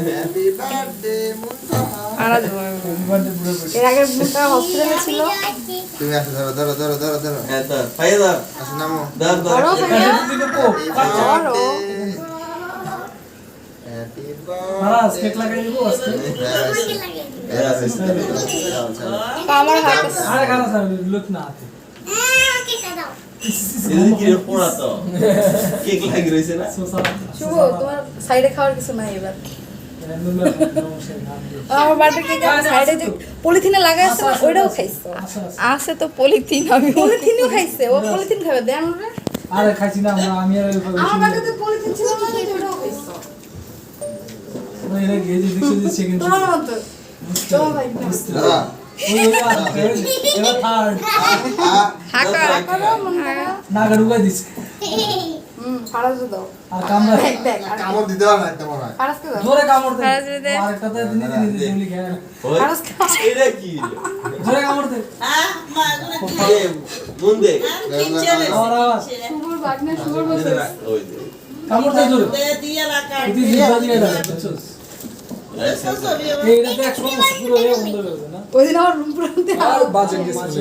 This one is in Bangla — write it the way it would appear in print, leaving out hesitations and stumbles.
হ্যাপি বার্থডে মুনতাহা। এর আগে মুনতাহা হসপিটালে ছিল। তুমি আসো, ধরো ধরো ধরো ধরো ধরো। হ্যাঁ তো ফাইদা আসো নামো। দাঁড় ধরো ভাইয়া। ধরো। হ্যাপি মারাজ কেক লাগাই দিব আজকে আমার হাতে আরে খানা স্যার লুক না আতে এদিকে কি পড়া তো কেক লাগি রইছে না সোসা শুভ তোমার সাইডে খাওয়ার কিছু নাই এবার আমার বার্থডে কেক সাইডে যে পলিথিনে লাগাই আছে না ওইটাও খাইছো আছে তো পলিথিন আমি পলিথিনও খাইছে ও পলিথিন খাবে দেন ওরে আরে খাইছি না আমি আর আমার বার্থডেতে পলিথিন ছিল না ওইটাও খাইছো ওই রে গেজি দেখছি যে চিকেন তোমার মতো তোমার ভাই দাদা এবার থার্ড হাকা না গড়ুগাই দিছে ফারাজ দাও আর কামরা দেখ কামড় দিতে পারবে না একটা মনে হয়। ফারাজকে দাও জোরে কামড় দে ফারাজ দে। আর একটা তো দিনে দিনে জুলি খেয়ে ওই ফারাজ খা। এটা কি জোরে কামড় দে এ মন দে আর আওয়াজ শুভর বাগনা শুভর বসে ওই দে কামড় দে জোরে ইতি জিবা দিয়ে দাও বুঝছস এইটা তো 100 পুরো এ বন্ধ হয়ে যাবে না ওই দিন আমার রুম পুরাতে আর বাজে গেছে